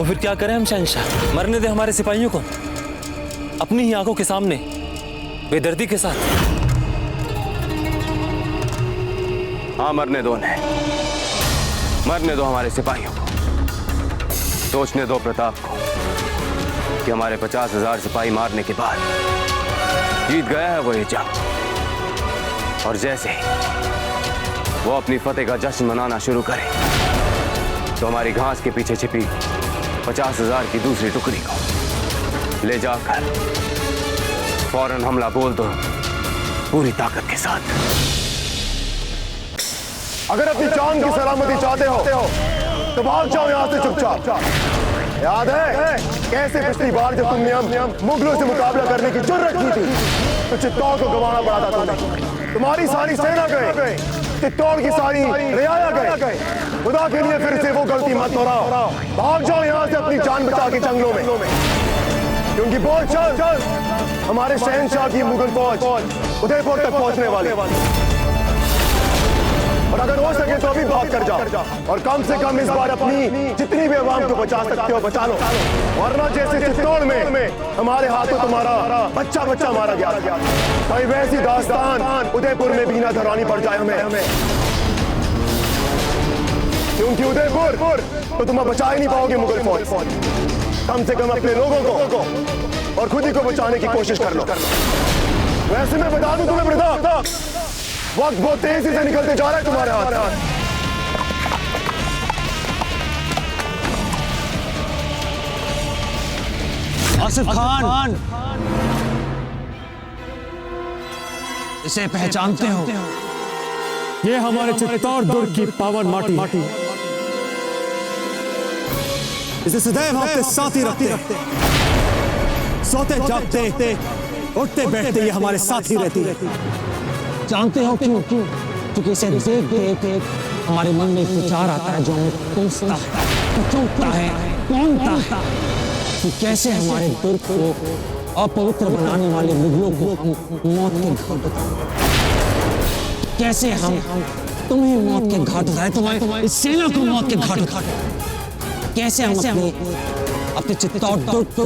तो फिर क्या करें हम शहंशाह? मरने दे हमारे सिपाहियों को अपनी ही आंखों के सामने बेदर्दी के साथ। हाँ, मरने दो उन्हें, मरने दो हमारे सिपाहियों को। सोचने दो प्रताप को कि हमारे 50,000 सिपाही मारने के बाद जीत गया है वो ये जंग। और जैसे ही वो अपनी फतेह का जश्न मनाना शुरू करे तो हमारी घास के पीछे छिपी 50,000 की दूसरी टुकड़ी को ले जाकर फौरन हमला बोल दो पूरी ताकत के साथ। अगर अपनी जान की सलामती चाहते हो तो भाग जाओ यहाँ से चुपचाप। याद है कैसे पिछली बार जब तुमने मुगलों से मुकाबला करने की जुर्रत की थी तो चित्तौड़ को गंवाना पड़ा था तुम्हें। तुम्हारी सारी सेना गए, चित्तौड़ की सारी रियाया गए। खुदा के लिए फिर से वो गलती मत दोहराओ। भाग जाओ यहाँ से अपनी जान बचा के जंगलों में, क्योंकि बहुत जल्द हमारे शहंशाह की मुगल फौज उदयपुर तक पहुंचने वाली। और अगर हो सके तो अभी भाग कर जाओ और कम से कम इस बार अपनी जितनी भी आवाम को बचा सकते हो बचा लो, वरना जैसे चित्तौड़ में हमारे हाथों तुम्हारा बच्चा मारा गया, कहीं वैसी दास्तान उदयपुर में भी ना दोहरानी पड़ जाए हमें। क्योंकि उदयपुर तो तुम बचा ही नहीं पाओगे मुगल फौज। कम से कम अपने लोगों को और खुद ही को बचाने की कोशिश कर लो। वैसे मैं बता दूं तुम्हें प्रताप, वक्त बहुत तेजी से निकलते जा रहा है तुम्हारे हाथ। आसिफ खान, इसे पहचानते हो? ये हमारे चित्तौड़ दुर्ग की पावन माटी। इसे सदैव आपके साथ ही रखते, सोते जागते उठते बैठते ये हमारे साथ ही रहती है। जानते हो क्यों? क्योंकि इसे देख देख हमारे मन में एक विचार आता है जो हमें कोसता है, कचोटता है, कौनता है कि कैसे हमारे दुर्ग को अपवित्र बनाने वाले मुगलों को हम मौत के घाट उतारें। कैसे हम तुम्हें मौत के घाट उतारें, तुम्हारी सेना को मौत के घाट उतारें। कैसे हम अपने चित्तौड़ दुर्ग को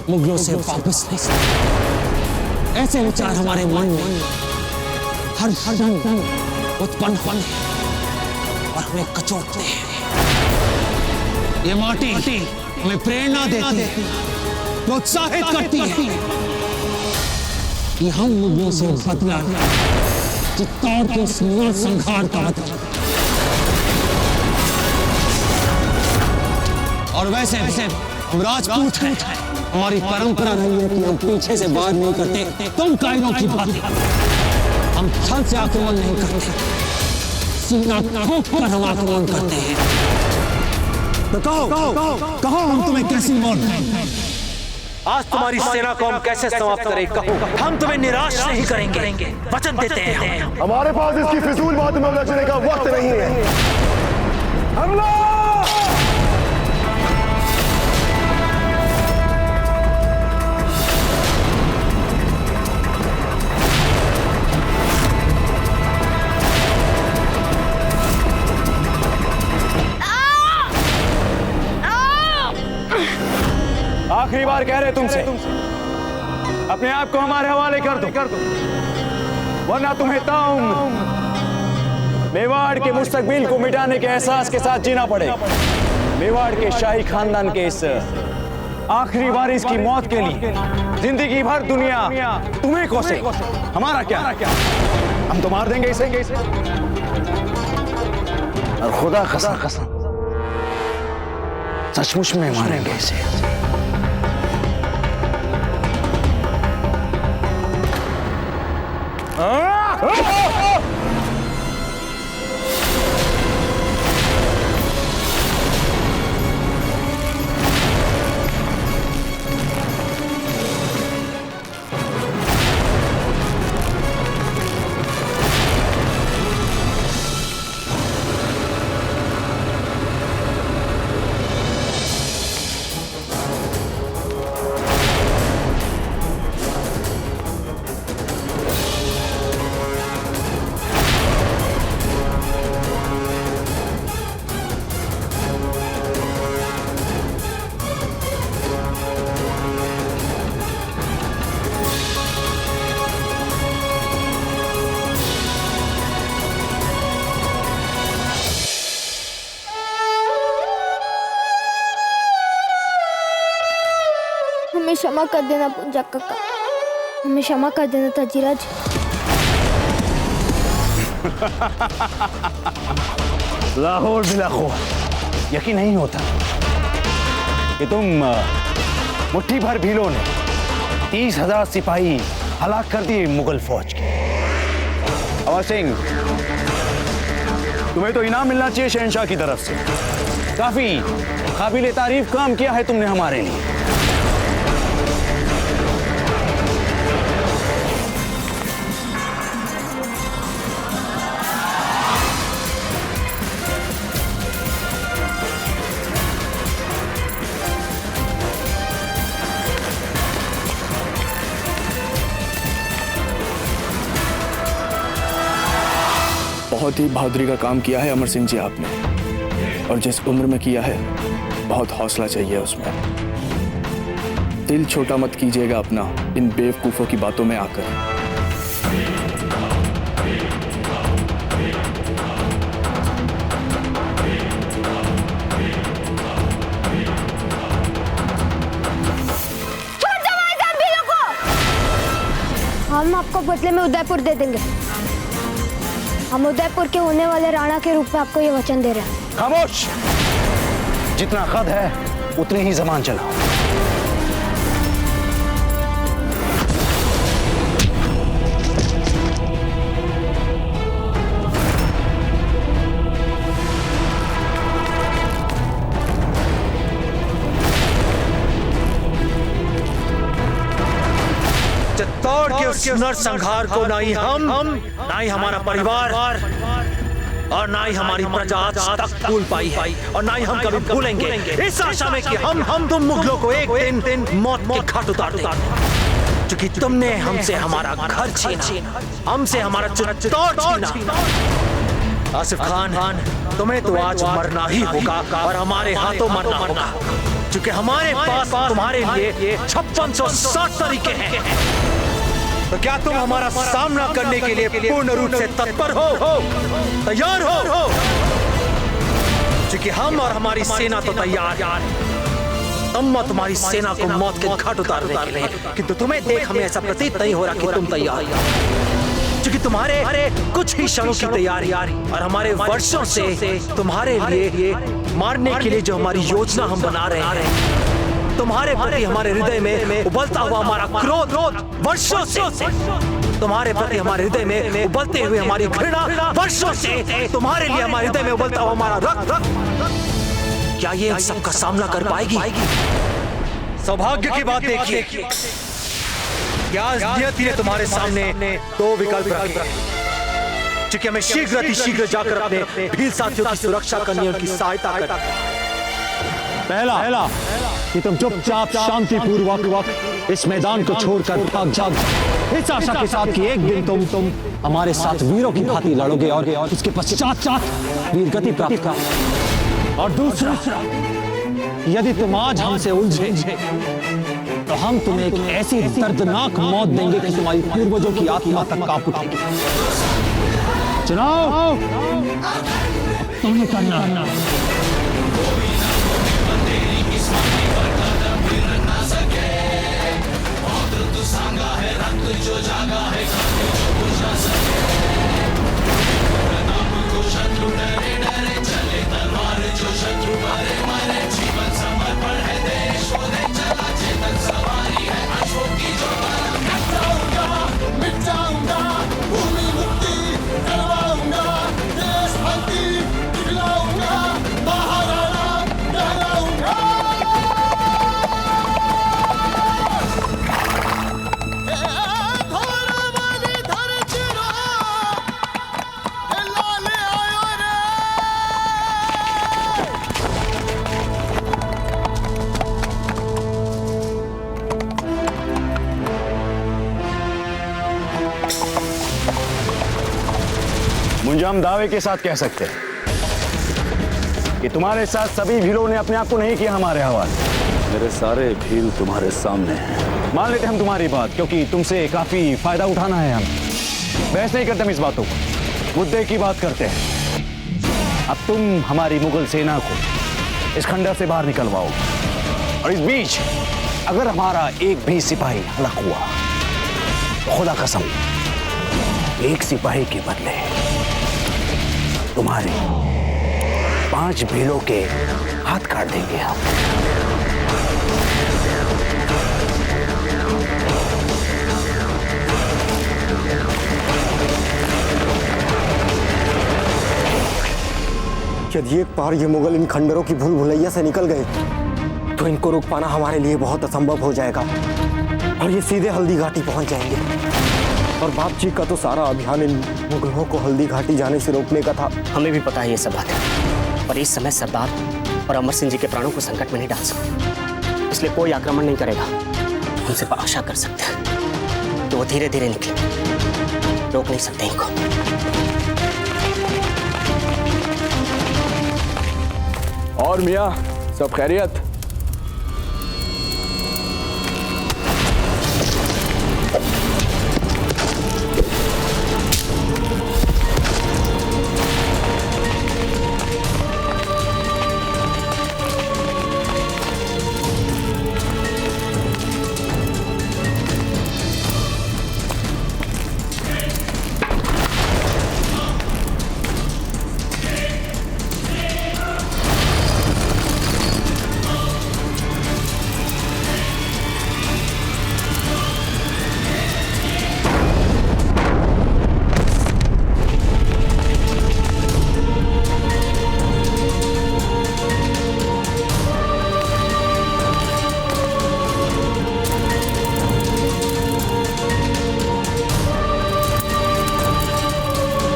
मुगलों से वापस ले सकते। ऐसे विचार हमारे मन में हर क्षण उत्पन्न होते हैं और हमें कचोटते हैं। ये माटी हमें प्रेरणा देती है, प्रोत्साहित करती है कि हम मुगलों से बदला चित्तौड़ के संहार का बदला। और वैसे हम राजपूत हैं, हमारी परंपरा रही है कि हम पीछे से वार नहीं करते। तुम कायरों की बातें, हम छल से आक्रमण नहीं करते, सीना ठोक कर हम आक्रमण करते हैं। तो कहो हम तुम्हें कैसी मौत दें? आज तुम्हारी सेना को हम कैसे समाप्त करें कहो। हम तुम्हें निराश नहीं करेंगे, वचन देते हैं। हमारे पास इसकी फिजूल बातों में उलझने का वक्त नहीं है। हमला! आखिरी बार कह रहे तुमसे, अपने आप को हमारे हवाले कर दो, वरना तुम्हें ताउम्र मेवाड़ के मुस्तकबिल को मिटाने के एहसास के साथ जीना पड़ेगा। मेवाड़ के शाही खानदान के इस आखिरी वारिस की मौत के लिए जिंदगी भर दुनिया तुम्हें कोसे, हमारा क्या? हम तो मार देंगे इसे। और खुदा कसम सचमुच में मारेंगे इसे। हमें क्षमा कर देना पुंजा काका, हमें क्षमा कर देना तजीराज। लाहौर बिलाखोर, यकीन नहीं होता कि तुम मुट्ठी भर भीलों ने 30,000 सिपाही हलाक कर दिए मुगल फौज के। अमर सिंह, तुम्हें तो इनाम मिलना चाहिए शहंशाह की तरफ से। काफी काबिल तारीफ काम किया है तुमने हमारे लिए। बहुत ही बहादुरी का काम किया है अमर सिंह जी आपने, और जिस उम्र में किया है बहुत हौसला चाहिए उसमें। दिल छोटा मत कीजिएगा अपना इन बेवकूफ़ों की बातों में आकर। हम आपको बदले में उदयपुर दे देंगे। हम उदयपुर के होने वाले राणा के रूप में आपको ये वचन दे रहे हैं। खामोश! जितना कद है उतनी ही जबान चलाओ। चित्तौड़ के उस नरसंहार को ना ही हम ना ही हमारा परिवार और ना ही हमारी प्रजा आज तक भूल पाई है, और ना ही हम कभी भूलेंगे। इस आशा में कि हम तुम मुगलों को एक दिन मौत के घाट उतार दें, क्योंकि तुमने हमसे हमारा घर छीना, हमसे हमारा चित्तौड़ छीना। आसिफ खान, तुम्हें तो आज मरना ही होगा और हमारे हाथों मरना होगा, क्योंकि हमारे पास तुम्हारे लिए 5660 तरीके हैं। तो क्या तुम हमारा सामना करने के लिए पूर्ण रूप से तत्पर हो, तैयार हो? क्योंकि हम और हमारी सेना तो तैयार है। तुम्हारी सेना को मौत के घाट उतारने के लिए, किंतु तुम्हें देख हमें ऐसा प्रतीत नहीं हो रहा कि तुम तैयार, क्योंकि तुम्हारे कुछ ही क्षणों की तैयारी और हमारे वर्षों से तुम्हारे लिए मारने के लिए जो हमारी योजना हम बना रहे हैं, तुम्हारे प्रति हमारे हृदय में उबलता हुआ हमारा क्रोध वर्षों से, तुम्हारे प्रति हमारे हृदय में उबलते हुए हमारी घृणा वर्षों से, तुम्हारे लिए हमारे हृदय में उबलता हुआ हमारा रक्त, क्या ये इन सबका सामना कर पाएगी? सौभाग्य की बात देखिए, क्या नियति ने तुम्हारे सामने दो विकल्प रखे, क्योंकि हमें शीघ्र जाकर अपने भील साथियों की सुरक्षा करनी, उनकी सहायता करनी। पहला कि तुम चुपचाप शांतिपूर्वक इस मैदान को छोड़कर भाग जाओ, इस आशा के साथ कि एक दिन तुम हमारे साथ वीरों की भांति लड़ोगे और उसके पश्चात वीरगति प्राप्त करोगे। और दूसरा, यदि तुम आज हमसे उलझे तो हम तुम्हें एक ऐसी दर्दनाक मौत देंगे कि तुम्हारी पूर्वजों की आत्मा तक कांप उठेगी। चुनाव तुम्हें करना। हम दावे के साथ कह सकते हैं कि तुम्हारे साथ सभी भीलों ने अपने आप को नहीं किया हमारे हवाले। मेरे सारे भील तुम्हारे सामने हैं। मान लेते हम तुम्हारी बात, क्योंकि तुमसे काफी फायदा उठाना है। हम बहस नहीं करते हम इस बातों को, मुद्दे की बात करते हैं। अब तुम हमारी मुगल सेना को इस खंडर से बाहर निकलवाओ, और इस बीच अगर हमारा एक भी सिपाही हलाक हुआ तो खुदा कसम, एक सिपाही के बदले तुम्हारे 5 भीलों के हाथ काट देंगे हम। यदि एक बार ये मुगल इन खंडरों की भूल भुलैया से निकल गए तो इनको रोक पाना हमारे लिए बहुत असंभव हो जाएगा और ये सीधे हल्दी घाटी पहुंच जाएंगे। और बाप जी का तो सारा अभियान इन मुगलों को हल्दी घाटी जाने से रोकने का था। हमें भी पता है ये सब बात है, पर इस समय सरदार और अमर सिंह जी के प्राणों को संकट में नहीं डाल सकते, इसलिए कोई आक्रमण नहीं करेगा। हम सिर्फ आशा कर सकते हैं तो वो धीरे धीरे निकले, रोक नहीं सकते इनको। और मियाँ, सब खैरियत?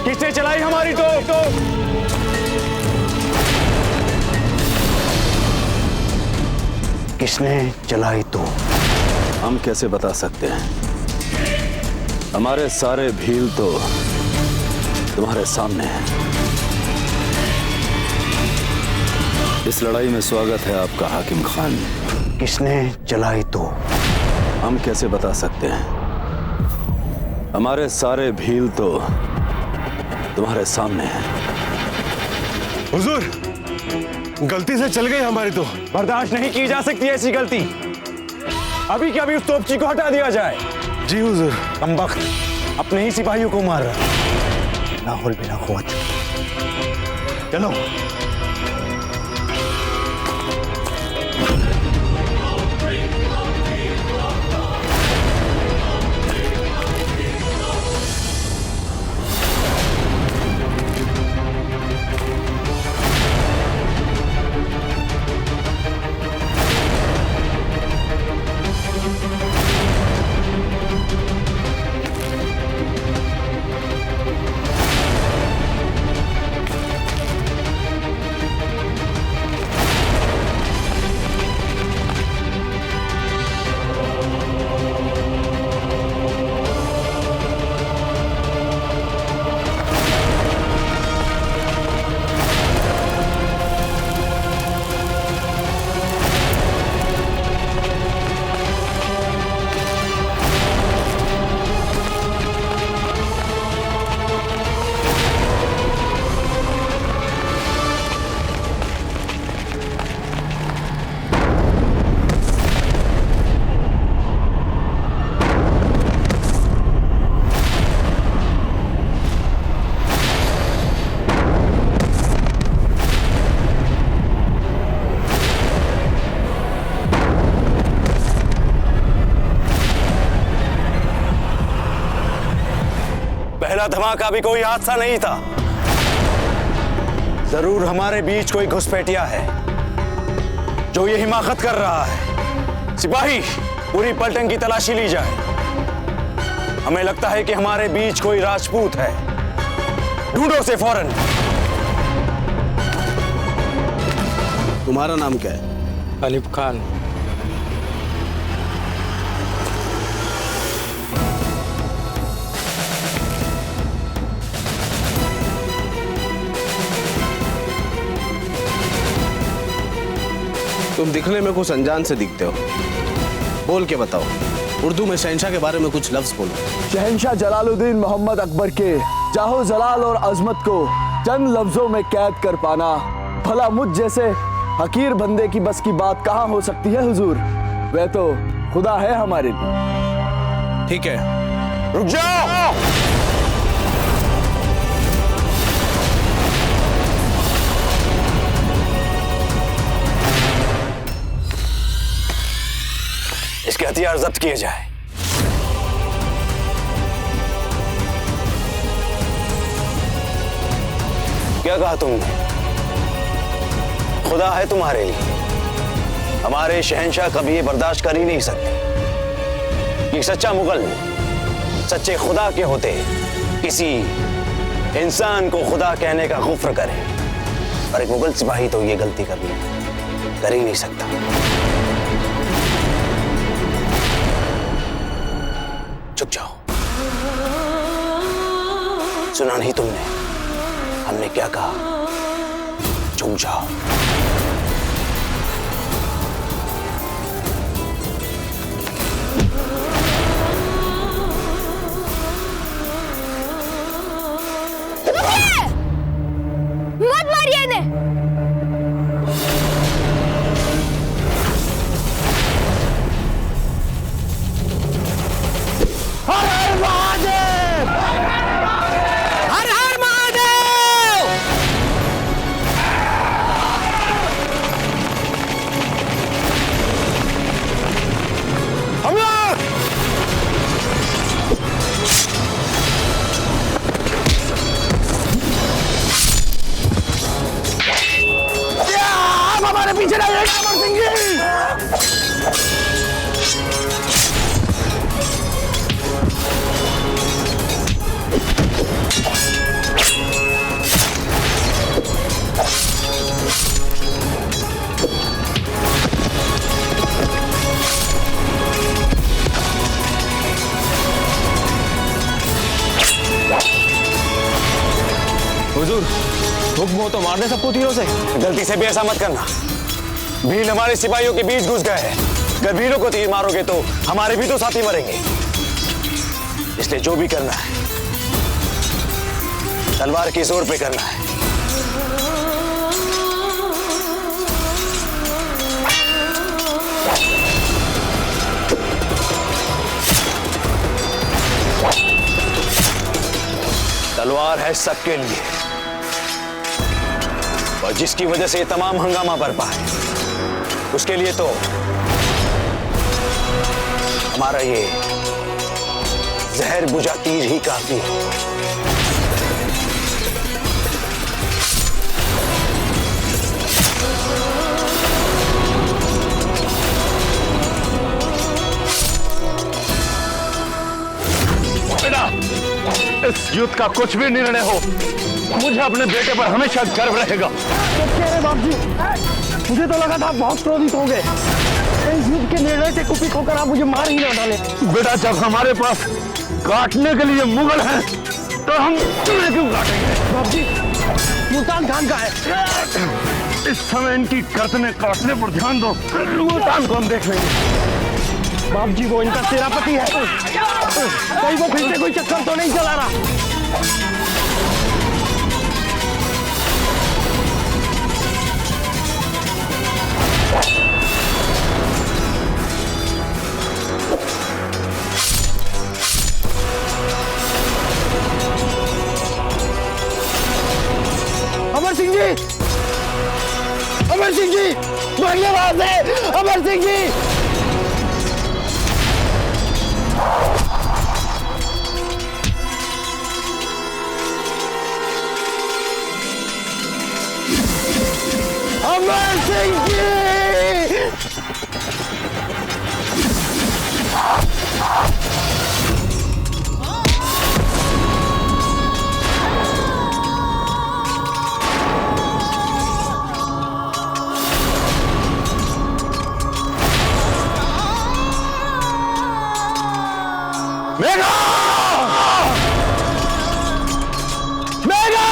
किसने चलाई हमारी तोप? किसने चलाई तोप? हम कैसे बता सकते हैं? हमारे सारे भील तो तुम्हारे सामने हैं। इस लड़ाई में स्वागत है आपका हाकिम खान। किसने चलाई तोप? हम कैसे बता सकते हैं? हमारे सारे भील तो तुम्हारे सामने हैं। हुजूर, गलती से चल गई हमारी तो। बर्दाश्त नहीं की जा सकती ऐसी गलती। अभी के अभी उस तोपची को हटा दिया जाए। जी हुजूर। कमबख्त अपने ही सिपाहियों को मार रहा है। ना हौल बिना कुव्वत। चलो। पहला धमाका भी कोई हादसा नहीं था। जरूर हमारे बीच कोई घुसपैठिया है जो ये हिमाकत कर रहा है। सिपाही, पूरी पलटन की तलाशी ली जाए। हमें लगता है कि हमारे बीच कोई राजपूत है। ढूंढो उसे फौरन। तुम्हारा नाम क्या है? अलीफ खान। तुम दिखने में कुछ अनजान से दिखते हो। बोल के बताओ, उर्दू में शहंशाह के बारे में कुछ लफ्ज बोलो। शहंशाह जलालुद्दीन मोहम्मद अकबर के जाहो जलाल और अजमत को चंद लफ्जों में कैद कर पाना, भला मुझ जैसे हकीर बंदे की बस की बात कहाँ हो सकती है हुजूर। वह तो खुदा है हमारे लिए। ठीक है, रुक जाओ। इसके हथियार जब्त किए जाए। क्या कहा तुमने? खुदा है तुम्हारे लिए। हमारे शहंशाह कभी ये बर्दाश्त कर ही नहीं सकते। एक सच्चा मुगल सच्चे खुदा के होते किसी इंसान को खुदा कहने का गुफ्र करे, और एक मुगल सिपाही तो ये गलती कर ही नहीं सकता। चुप जाओ। सुना नहीं तुमने हमने क्या कहा? चुप जाओ। मत मारिए इन्हें। हर हर महादेव! हर हर महादेव! हमला! हमारे पीछे नहीं है अमर सिंह जी। हुजूर, हुक्म हो तो मारने सबको तीरों से। गलती से भी ऐसा मत करना। भील हमारे सिपाहियों के बीच घुस गए हैं। अगर भीलों को तीर मारोगे तो हमारे भी तो साथी मरेंगे। इसलिए जो भी करना है तलवार की जोर पे करना है। तलवार है सबके लिए, और जिसकी वजह से ये तमाम हंगामा बरपा है उसके लिए तो हमारा ये जहर बुझा तीर ही काफी है। बेटा, इस युद्ध का कुछ भी निर्णय हो, मुझे अपने बेटे पर हमेशा गर्व रहेगा। बाप जी, मुझे तो लगा था आप बहुत क्रोधित होंगे। इस युद्ध के निर्णय से कुपित होकर आप मुझे मार ही ना डाले। बेटा, जब हमारे पास काटने के लिए मुगल हैं, तो हम तुम्हें क्यों काटेंगे? बाप जी, मुल्तान खान का है। इस समय इनकी गर्दनें काटने पर ध्यान दो, मुल्तान को हम देख लेंगे। बाप जी, वो इनका सेनापति है। कहीं वो फिर से कोई चक्कर तो नहीं चला रहा? अमर सिंह जी, अमर सिंह जी, भागिए वहां से। अमर सिंह जी, अमर सिंह जी। मेघा! मेघा!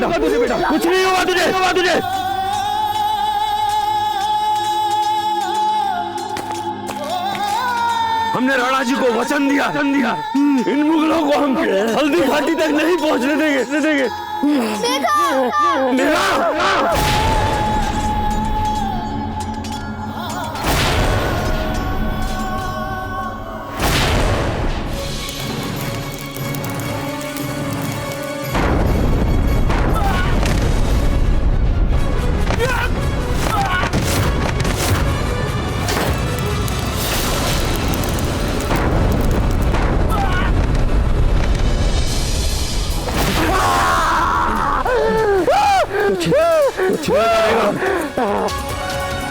बेटा, कुछ नहीं होगा तुझे। हमने राणा जी को वचन दिया, इन मुगलों को हम हल्दी घाटी तक नहीं पहुंचने देंगे।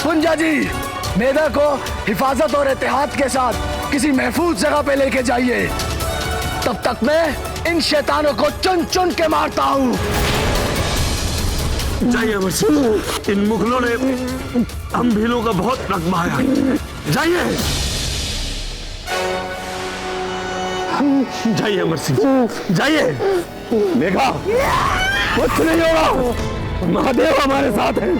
पुंजा जी, मेधा को हिफाजत और एहतियात के साथ किसी महफूज जगह पे लेके जाइए। तब तक मैं इन शैतानों को चुन चुन के मारता हूँ। जाइए अमर सिंह, इन मुगलों ने हम भीलों का बहुत रक्त बहाया। जाइए अमर सिंह, जाइए। मेघा, कुछ नहीं होगा, महादेव हमारे साथ है।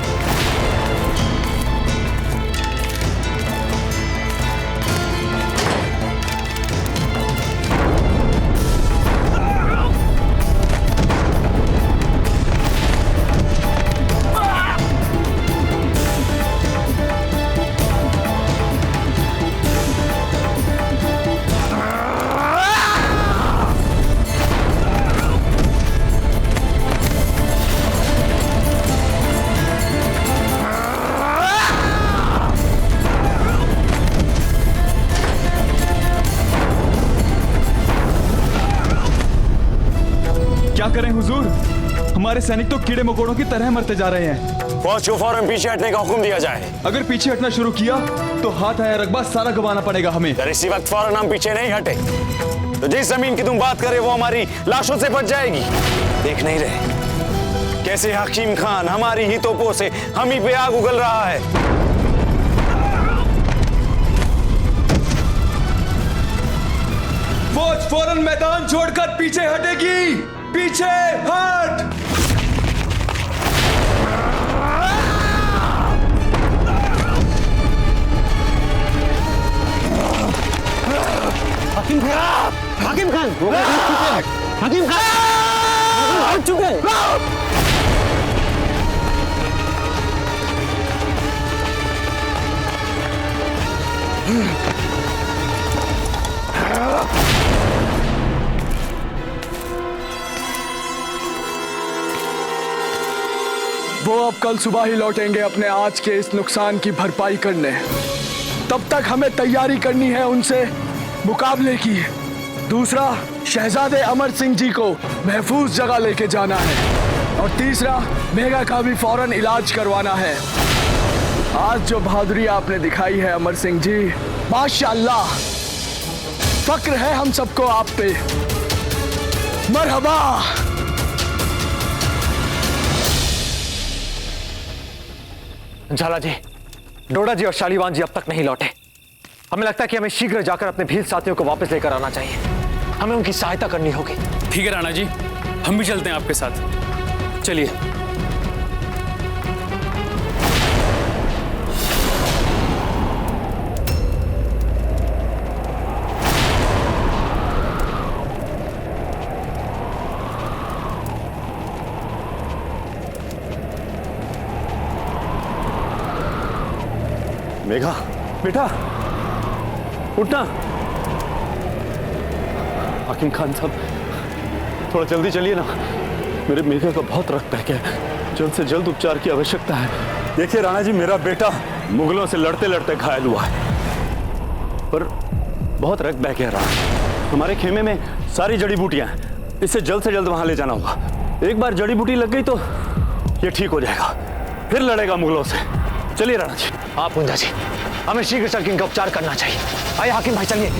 क्या करें हुजूर, हमारे सैनिक तो कीड़े मकोड़ों की तरह मरते जा रहे हैं। फौज को फौरन पीछे हटने का हुक्म दिया जाए। अगर पीछे हटना शुरू किया तो हाथ आया रकबा सारा गंवाना पड़ेगा हमें। अगर इसी वक्त फौरन हम पीछे नहीं हटे तो जिस जमीन की तुम बात करे वो हमारी लाशों से बच जाएगी। देख नहीं रहे कैसे हकीम खान हमारी ही तोपों से हम ही पे आग उगल रहा है। फौज फौरन मैदान छोड़कर पीछे हटेगी। पीछे हट। हकीम खान, हकीम खान, हकीम खान हट चुके। वो अब कल सुबह ही लौटेंगे अपने आज के इस नुकसान की भरपाई करने। तब तक हमें तैयारी करनी है उनसे मुकाबले की। दूसरा, शहजादे अमर सिंह जी को महफूज जगह लेके जाना है। और तीसरा, मेघा का भी फौरन इलाज करवाना है। आज जो बहादुरी आपने दिखाई है अमर सिंह जी, माशाअल्लाह, फक्र है हम सबको आप पे। मरहबा। झाला जी, डोडा जी और शालीवान जी अब तक नहीं लौटे। हमें लगता है कि हमें शीघ्र जाकर अपने भील साथियों को वापस लेकर आना चाहिए। हमें उनकी सहायता करनी होगी। ठीक है राणा जी, हम भी चलते हैं आपके साथ। चलिए। मेघा, बेटा उठना। हाकिम खान साहब, थोड़ा जल्दी चलिए ना, मेरे मेघा का बहुत रक्त बह गया है, जल्द से जल्द उपचार की आवश्यकता है। देखिए राणा जी, मेरा बेटा मुगलों से लड़ते लड़ते घायल हुआ है, पर बहुत रक्त बह गया राणा। हमारे खेमे में सारी जड़ी बूटियां हैं, इसे जल्द से जल्द वहां ले जाना होगा। एक बार जड़ी बूटी लग गई तो ये ठीक हो जाएगा, फिर लड़ेगा मुगलों से। चलिए राणा जी। आप पुंजा जी, हमें शीघ्र चल के इनका उपचार करना चाहिए। आइए हाकिम भाई, चलिए।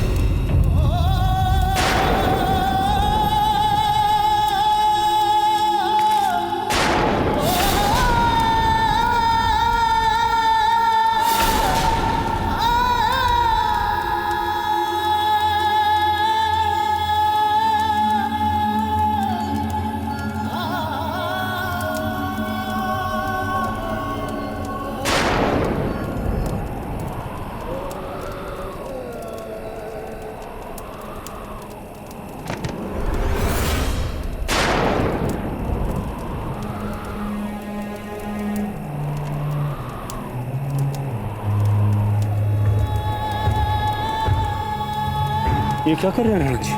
ये क्या कर रहे हैं राणा जी?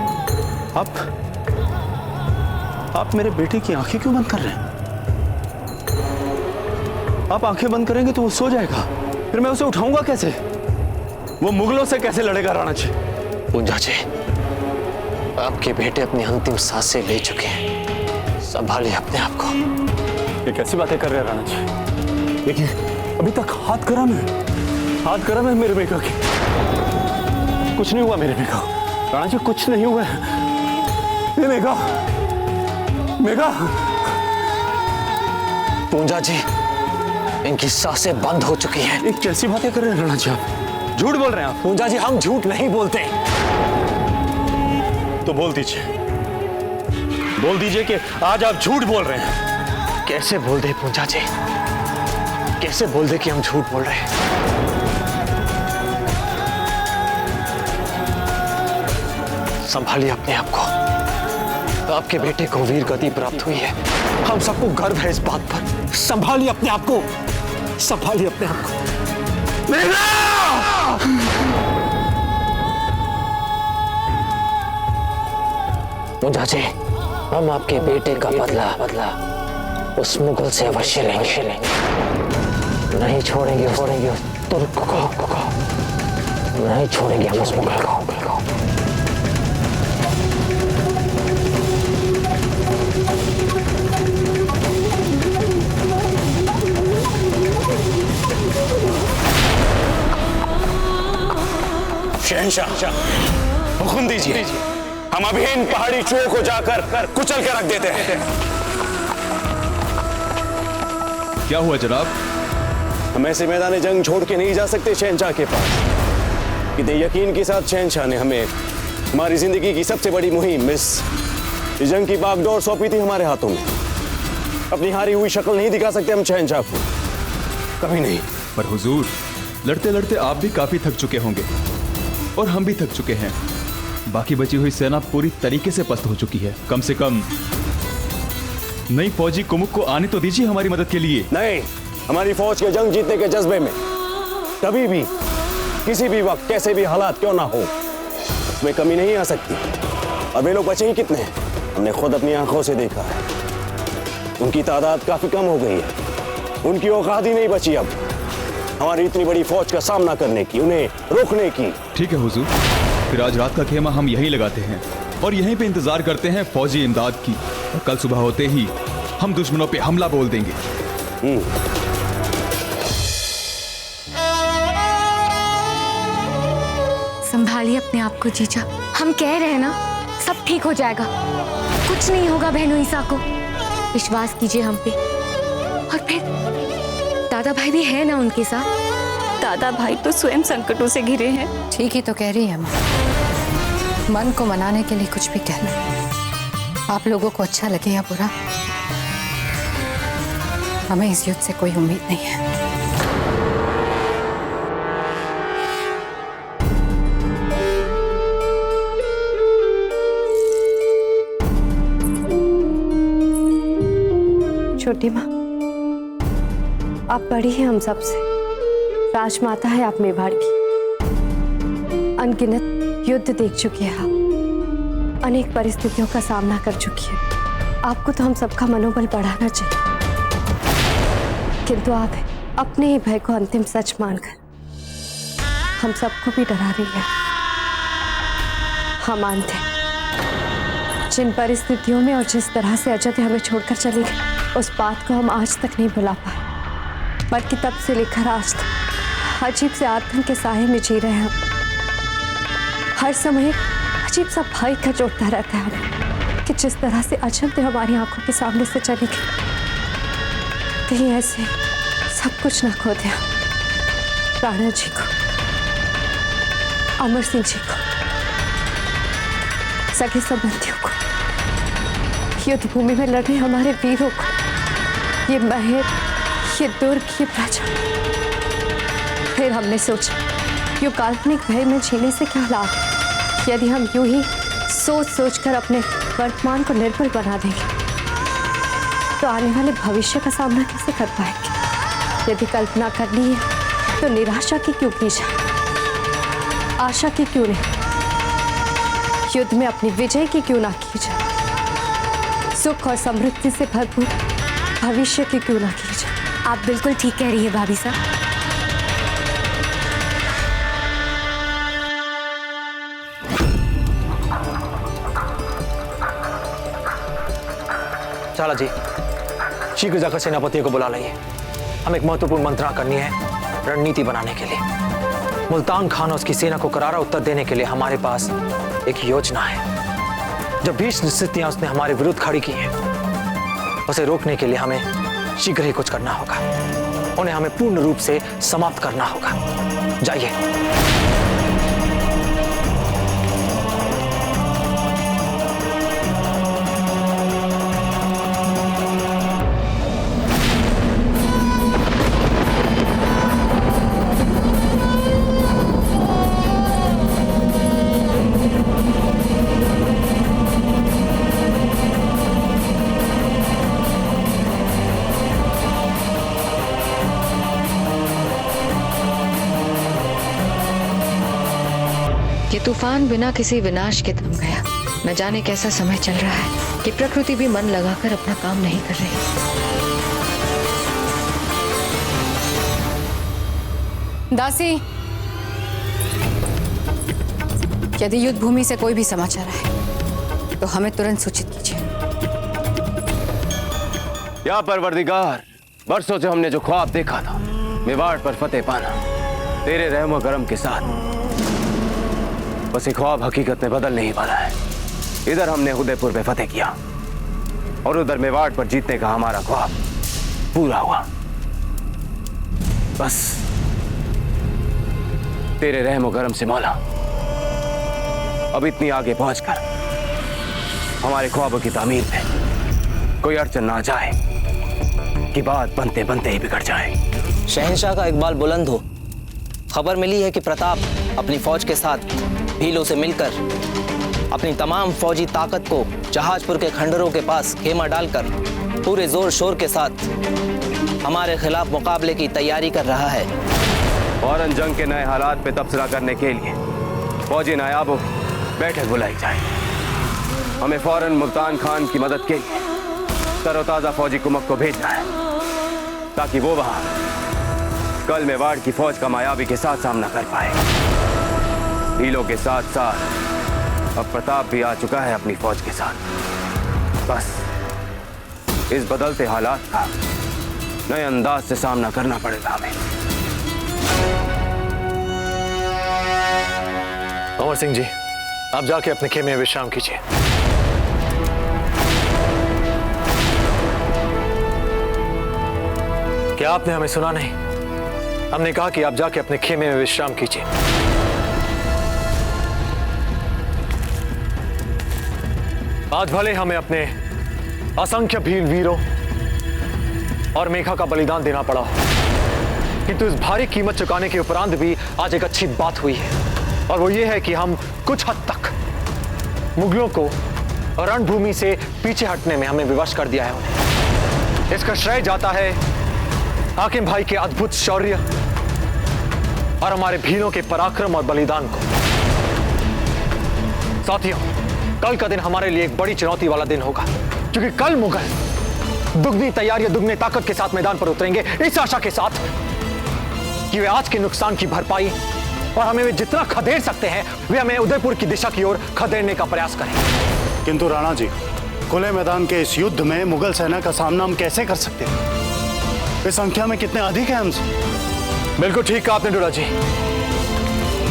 आप मेरे बेटे की आंखें क्यों बंद कर रहे हैं? आप आंखें बंद करेंगे तो वो सो जाएगा, फिर मैं उसे उठाऊंगा कैसे? वो मुगलों से कैसे लड़ेगा राणा जी? पूंजा जी, आपके बेटे अपनी अंतिम सांसें ले चुके हैं, संभालिए अपने आप को। ये कैसी बातें कर रहे हैं राणा जी? देखिए, अभी तक हाथ गरम है मेरे मेघा की। कुछ नहीं हुआ मेरे मेघा, राणा जी कुछ नहीं हुआ है। ये मेघा पूंजा जी, इनकी सांसें बंद हो चुकी हैं। ये कैसी बातें कर रहे हैं राणा जी? आप झूठ बोल रहे हैं आप। पूंजा जी, हम झूठ नहीं बोलते। तो बोल दीजिए कि आज आप झूठ बोल रहे हैं। कैसे बोल दे पूंजा जी, कैसे बोल दे कि हम झूठ बोल रहे हैं? संभालिए अपने आप को। आपके बेटे को वीर गति प्राप्त हुई है, हम सबको गर्व है इस बात पर। संभालिए अपने आप को, संभालिए अपने आप को। पूंजा जी, हम आपके बेटे का बदला उस मुगल से अवश्य लेंगे। नहीं छोड़ेंगे उस तुर्क को, नहीं छोड़ेंगे हम उस मुगल को। शहंशाह, हुक्म दीजिए, हम अभी इन पहाड़ी चूहों को जाकर कुचल के रख देते हैं। क्या हुआ जनाब? हम ऐसे मैदान जंग छोड़ के नहीं जा सकते शहंशाह के पास। कितने यकीन के साथ शहंशाह ने हमें हमारी जिंदगी की सबसे बड़ी मुहिम इस जंग की बागडोर सौंपी थी हमारे हाथों में। अपनी हारी हुई शक्ल नहीं दिखा सकते हम शहंशाह को, कभी नहीं। पर हुजूर, लड़ते लड़ते आप भी काफी थक चुके होंगे और हम भी थक चुके हैं। बाकी बची हुई सेना पूरी तरीके से पस्त हो चुकी है। कम से कम नई फौजी कुमुक को आने तो दीजिए हमारी मदद के लिए। नहीं, हमारी फौज के जंग जीतने के जज्बे में कभी भी, किसी भी वक्त, कैसे भी हालात क्यों ना हो, उसमें कमी नहीं आ सकती। और वे लोग बचे ही कितने हैं, हमने खुद अपनी आंखों से देखा है। उनकी तादाद काफी कम हो गई है, उनकी औकात ही नहीं बची अब हमारी इतनी बड़ी फौज का सामना करने की, उन्हें रोकने की। ठीक है हुजूर, फिर आज रात का खेमा हम यहीं लगाते हैं और यहीं पे इंतजार करते हैं फौजी इमदाद की। और कल सुबह होते ही हम दुश्मनों पे हमला बोल देंगे। संभालिए अपने आप को जीजा, हम कह रहे हैं ना, सब ठीक हो जाएगा। कुछ नहीं होगा बहनों ईसा को, विश्वास कीजिए हम पे। और फिर दादा भाई भी है ना उनके साथ। दादा भाई तो स्वयं संकटों से घिरे हैं। ठीक ही तो कह रही है माँ, मन को मनाने के लिए कुछ भी कहना। आप लोगों को अच्छा लगे या बुरा, हमें इस युद्ध से कोई उम्मीद नहीं है। छोटी माँ, आप बड़ी हैं हम सबसे, राजमाता है आप मेवाड़ की। अनगिनत युद्ध देख चुकी है आप, अनेक परिस्थितियों का सामना कर चुकी है। आपको तो हम सबका मनोबल बढ़ाना चाहिए, किंतु आप अपने ही भय को अंतिम सच मानकर हम सबको भी डरा रही है। हम मानते हैं जिन परिस्थितियों में और जिस तरह से अजय हमें छोड़कर चली गई, उस बात को हम आज तक नहीं भुला पाए, बल्कि तब से लेकर आज तक अजीब से आतंक के साए में जी रहे हैं हम। हर समय अजीब सा भय खचोटता रहता है हमें कि जिस तरह से अजय हमारी आंखों के सामने से चली गई, कहीं ऐसे सब कुछ ना खो दिया। राणा जी को, अमर सिंह जी को, सगे संबंधियों को, युद्ध भूमि में लड़े हमारे वीरों को, ये महल, ये दुर्ग, ये प्रजा। फिर हमने सोचा यूं काल्पनिक भय में जीने से क्या लाभ, यदि हम यूं ही सोच सोच कर अपने वर्तमान को निर्बल बना देंगे तो आने वाले भविष्य का सामना कैसे कर पाएंगे। यदि कल्पना करनी है तो निराशा की क्यों की जाए, आशा की क्यों नहीं। युद्ध में अपनी विजय की क्यों ना की जाए, सुख और समृद्धि से भरपूर भविष्य की क्यों ना की जाए। आप बिल्कुल ठीक कह रही है भाभी साहब। चाला जी, शीघ्र जाकर सेनापतियों को बुला लाइए। हम एक महत्वपूर्ण मंत्रणा करनी है रणनीति बनाने के लिए। मुल्तान खान और उसकी सेना को करारा उत्तर देने के लिए हमारे पास एक योजना है। जब भीषण स्थितियां उसने हमारे विरुद्ध खड़ी की हैं, उसे रोकने के लिए हमें शीघ्र ही कुछ करना होगा। उन्हें हमें पूर्ण रूप से समाप्त करना होगा। जाइए। ये तूफान बिना किसी विनाश के थम गया। न जाने कैसा समय चल रहा है कि प्रकृति भी मन लगाकर अपना काम नहीं कर रही। दासी, यदि युद्ध भूमि से कोई भी समाचार आए तो हमें तुरंत सूचित कीजिए। या परवरदिगार, बरसों से हमने जो ख्वाब देखा था मेवाड़ पर फतेह पाना, तेरे रहम और करम के साथ बस ये ख्वाब हकीकत में बदल नहीं पाना है। इधर हमने उदयपुर पे फतेह किया और उधर मेवाड़ पर जीतने का हमारा ख्वाब पूरा हुआ। बस तेरे रहम और करम से मौला, अब इतनी आगे पहुंचकर हमारे ख्वाबों की तामीर में कोई अड़चन ना जाए कि बात बनते बनते ही बिगड़ जाए। शहंशाह का इकबाल बुलंद हो। खबर मिली है कि प्रताप अपनी फौज के साथ भीलों से मिलकर अपनी तमाम फौजी ताकत को जहाजपुर के खंडरों के पास खेमा डालकर पूरे जोर शोर के साथ हमारे खिलाफ मुकाबले की तैयारी कर रहा है। फौरन जंग के नए हालात पे तबसरा करने के लिए फौजी नायाबों की बैठक बुलाई जाए। हमें फौरन मुल्तान खान की मदद के लिए तरोताजा फौजी कुमक को भेजना है ताकि वो वहां कल मेवाड़ की फौज का मायावी के साथ सामना कर पाए। भीलों के साथ साथ अब प्रताप भी आ चुका है अपनी फौज के साथ। बस इस बदलते हालात का नए अंदाज से सामना करना पड़ेगा हमें। अमर सिंह जी, आप जाके अपने खेमे में विश्राम कीजिए। क्या आपने हमें सुना नहीं? हमने कहा कि आप जाके अपने खेमे में विश्राम कीजिए। आज भले हमें अपने असंख्य भील वीरों और मेघा का बलिदान देना पड़ा हो, किंतु इस भारी कीमत चुकाने के उपरांत भी आज एक अच्छी बात हुई है, और वो ये है कि हम कुछ हद तक मुगलों को रणभूमि से पीछे हटने में हमें विवश कर दिया है उन्हें। इसका श्रेय जाता है हाकिम भाई के अद्भुत शौर्य और हमारे भीलों के पराक्रम और बलिदान को। साथियों, कल का दिन हमारे लिए एक बड़ी चुनौती वाला दिन होगा, क्योंकि कल मुगल दुगनी तैयारी और दुगनी ताकत के साथ मैदान पर उतरेंगे, इस आशा के साथ कि वे आज के नुकसान की भरपाई और हमें वे जितना खदेड़ सकते हैं वे हमें उदयपुर की दिशा की ओर खदेड़ने का प्रयास करेंगे। किंतु राणा जी, खुले मैदान के इस युद्ध में मुगल सेना का सामना हम कैसे कर सकते हैं? वे संख्या में कितने अधिक हैं हमसे। बिल्कुल ठीक कहा आपने डोला जी।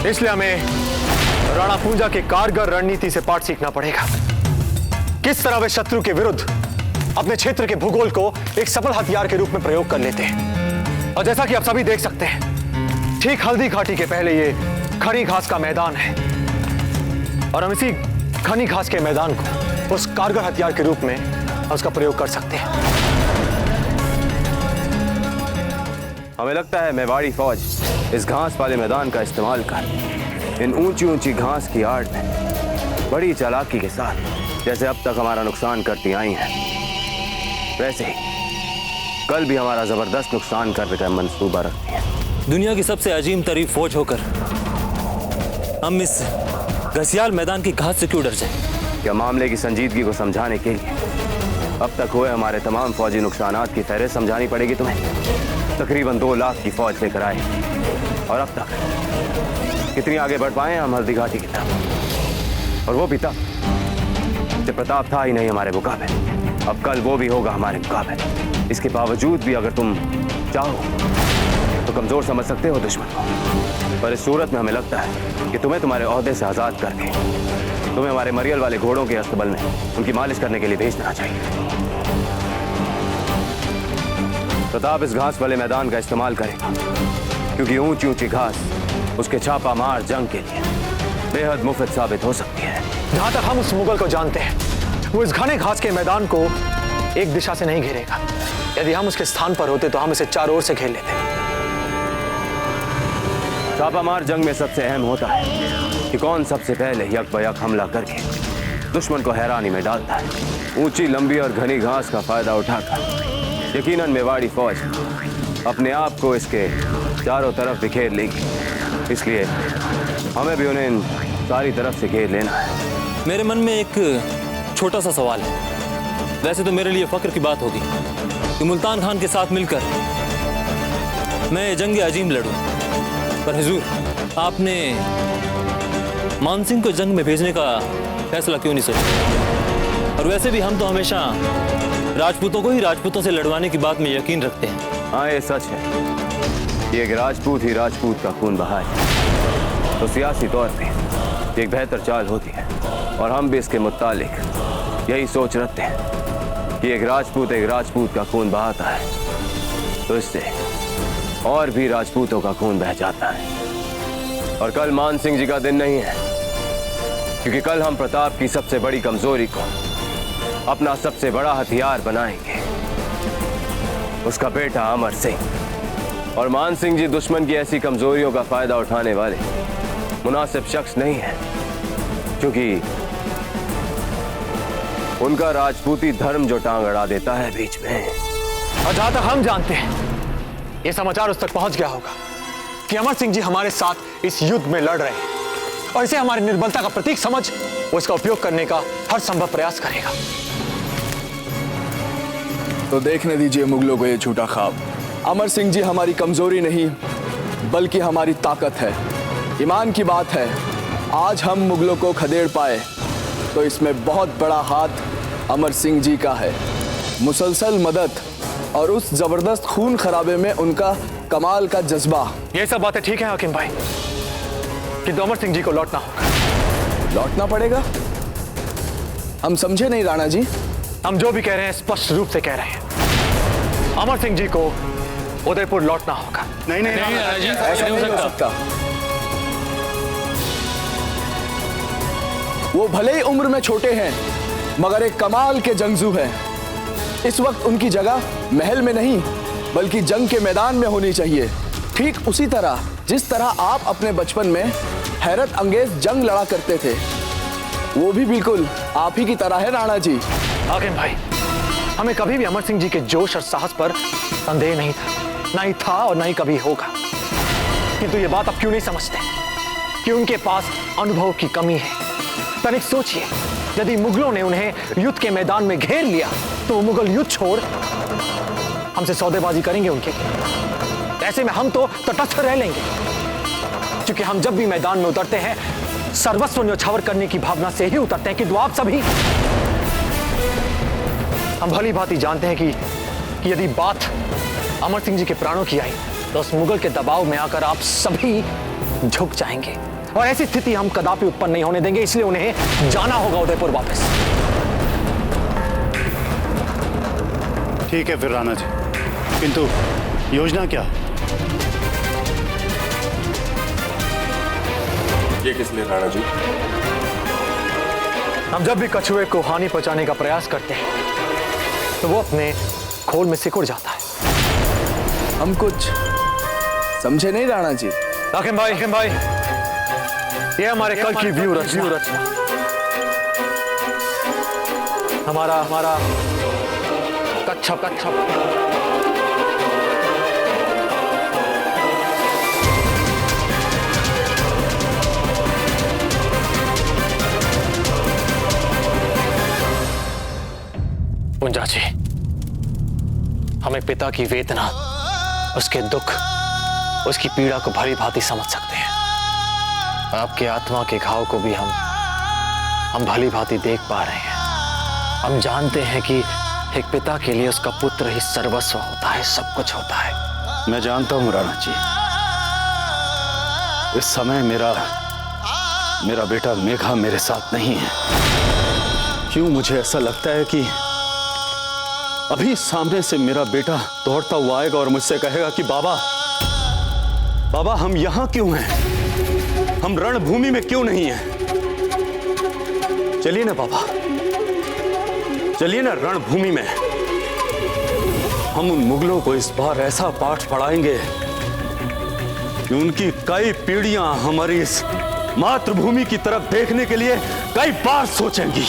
इसलिए हमें राणा पूंजा के कारगर रणनीति से पाठ सीखना पड़ेगा। किस तरह वे शत्रु के विरुद्ध अपने क्षेत्र के भूगोल को एक सफल हथियार के रूप में प्रयोग कर लेते हैं। और जैसा कि आप सभी देख सकते हैं, ठीक हल्दी घाटी के पहले ये खड़ी घास का मैदान है, और हम इसी घनी घास के मैदान को उस कारगर हथियार के रूप में उसका प्रयोग कर सकते हैं। हमें लगता है मेवाड़ी फौज इस घास वाले मैदान का इस्तेमाल कर इन ऊंची ऊंची घास की आड़ में बड़ी चालाकी के साथ जैसे अब तक हमारा नुकसान करती आई हैं, वैसे ही कल भी हमारा जबरदस्त नुकसान करने का मंसूबा रखती है। दुनिया की सबसे अजीम तरीन फौज होकर हम इस घसियाल मैदान की घास से क्यों डर जाए? क्या मामले की संजीदगी को समझाने के लिए अब तक हुए हमारे तमाम फौजी नुकसानात की फहरिस्त समझानी पड़ेगी तुम्हें? तकरीबन 2 लाख की फौज लेकर आए और अब तक कितनी आगे बढ़ पाए हम हल्दी घाटी की तरफ, और वो भी तब जब प्रताप था ही नहीं हमारे मुकाबले। अब कल वो भी होगा हमारे मुकाबले। इसके बावजूद भी अगर तुम चाहो तो कमजोर समझ सकते हो दुश्मन को, पर इस सूरत में हमें लगता है कि तुम्हें तुम्हारे ओहदे से आजाद करके तुम्हें हमारे मरियल वाले घोड़ों के अस्तबल में उनकी मालिश करने के लिए भेजना चाहिए। प्रताप इस घास वाले मैदान का इस्तेमाल करेगा क्योंकि ऊंची ऊंची घास उसके छापा मार जंग के लिए बेहद मुफ्त साबित हो सकती है। जहां तक हम उस मुगल को जानते हैं, वो इस घने घास के मैदान को एक दिशा से नहीं घेरेगा। यदि हम उसके स्थान पर होते तो हम इसे चारों ओर से घेर लेते। छापामार जंग में सबसे अहम होता है कि कौन सबसे पहले यक बयक हमला करके दुश्मन को हैरानी में डालता है। ऊंची लंबी और घनी घास का फायदा उठाकर यकीनन मेवाड़ी फौज अपने आप को इसके चारों तरफ बिखेर लेगी, इसलिए हमें भी उन्हें सारी तरफ से घेर लेना है। मेरे मन में एक छोटा सा सवाल है। वैसे तो मेरे लिए फक्र की बात होगी कि मुल्तान खान के साथ मिलकर मैं जंग अजीम लड़ूं, पर हुजूर आपने मानसिंह को जंग में भेजने का फैसला क्यों नहीं सोचा? और वैसे भी हम तो हमेशा राजपूतों को ही राजपूतों से लड़वाने की बात में यकीन रखते हैं। हाँ, ये सच है। ये एक राजपूत ही राजपूत का खून बहाए तो सियासी तौर पे एक बेहतर चाल होती है, और हम भी इसके मुतालिक यही सोच रखते हैं कि एक राजपूत का खून बहाता है तो इससे और भी राजपूतों का खून बह जाता है। और कल मान सिंह जी का दिन नहीं है, क्योंकि कल हम प्रताप की सबसे बड़ी कमजोरी को अपना सबसे बड़ा हथियार बनाएंगे, उसका बेटा अमर सिंह। और मान सिंह जी दुश्मन की ऐसी कमजोरियों का फायदा उठाने वाले मुनासिब शख्स नहीं है, क्योंकि उनका राजपूती धर्म जो टांग अड़ा देता है बीच में। और जहां तक हम जानते हैं, ये समाचार उस तक पहुंच गया होगा कि अमर सिंह जी हमारे साथ इस युद्ध में लड़ रहे हैं, और इसे हमारी निर्बलता का प्रतीक समझ वो इसका उपयोग करने का हर संभव प्रयास करेगा। तो देखने दीजिए मुगलों को ये झूठा ख्वाब। अमर सिंह जी हमारी कमजोरी नहीं बल्कि हमारी ताकत है। ईमान की बात है, आज हम मुगलों को खदेड़ पाए तो इसमें बहुत बड़ा हाथ अमर सिंह जी का है। मुसलसल मदद और उस जबरदस्त खून खराबे में उनका कमाल का जज्बा। ये सब बातें ठीक है हाकिम भाई, कि अमर सिंह जी को लौटना होगा। लौटना पड़ेगा? हम समझे नहीं राणा जी। हम जो भी कह रहे हैं स्पष्ट रूप से कह रहे हैं, अमर सिंह जी को उदयपुर लौटना होगा। नहीं ऐसा नहीं हो सकता। वो भले ही उम्र में छोटे हैं मगर एक कमाल के जंगजू हैं। इस वक्त उनकी जगह महल में नहीं बल्कि जंग के मैदान में होनी चाहिए। ठीक उसी तरह जिस तरह आप अपने बचपन में हैरत अंगेज जंग लड़ा करते थे, वो भी बिल्कुल आप ही की तरह है राणा जी। हाकिम भाई, हमें कभी भी अमर सिंह जी के जोश और साहस पर संदेह नहीं था, ना ही था और ना ही कभी होगा। किंतु ये बात आप क्यों नहीं समझते कि उनके पास अनुभव की कमी है। तनिक सोचिए, यदि मुगलों ने उन्हें युद्ध के मैदान में घेर लिया तो वो मुगल युद्ध छोड़ हमसे सौदेबाजी करेंगे उनके लिए। ऐसे में हम तो तटस्थ रह लेंगे, क्योंकि हम जब भी मैदान में उतरते हैं सर्वस्व न्योछावर करने की भावना से ही उतरते हैं। किंतु आप सभी, हम भली भांति जानते हैं कि यदि बात अमर सिंह जी के प्राणों की आई तो उस मुगल के दबाव में आकर आप सभी झुक जाएंगे, और ऐसी स्थिति हम कदापि उत्पन्न नहीं होने देंगे। इसलिए उन्हें जाना होगा उदयपुर वापस। ठीक है फिर राणा जी, किंतु योजना क्या? ये किस लिए राणा जी? हम जब भी कछुए को हानि पहुंचाने का प्रयास करते हैं तो वो अपने खोल में सिकुड़ जाता है। हम कुछ समझे नहीं राणा जी। हाकिम भाई, ये हमारे कल की व्यू रचना हमारा कच्छप पूंजा जी, हमें पिता की वेदना, उसके दुख, उसकी पीड़ा को भली भांति समझ सकते हैं। आपके आत्मा के घाव को भी हम भली भांति देख पा रहे हैं। हम जानते हैं कि एक पिता के लिए उसका पुत्र ही सर्वस्व होता है, सब कुछ होता है। मैं जानता हूं राणा जी, इस समय मेरा बेटा मेघा मेरे साथ नहीं है। क्यों मुझे ऐसा लगता है कि अभी सामने से मेरा बेटा दौड़ता हुआ आएगा और मुझसे कहेगा कि बाबा हम यहां क्यों हैं? हम रणभूमि में क्यों नहीं हैं? चलिए ना बाबा, चलिए ना रणभूमि में। हम उन मुगलों को इस बार ऐसा पाठ पढ़ाएंगे कि उनकी कई पीढ़ियां हमारी इस मातृभूमि की तरफ देखने के लिए कई बार सोचेंगी।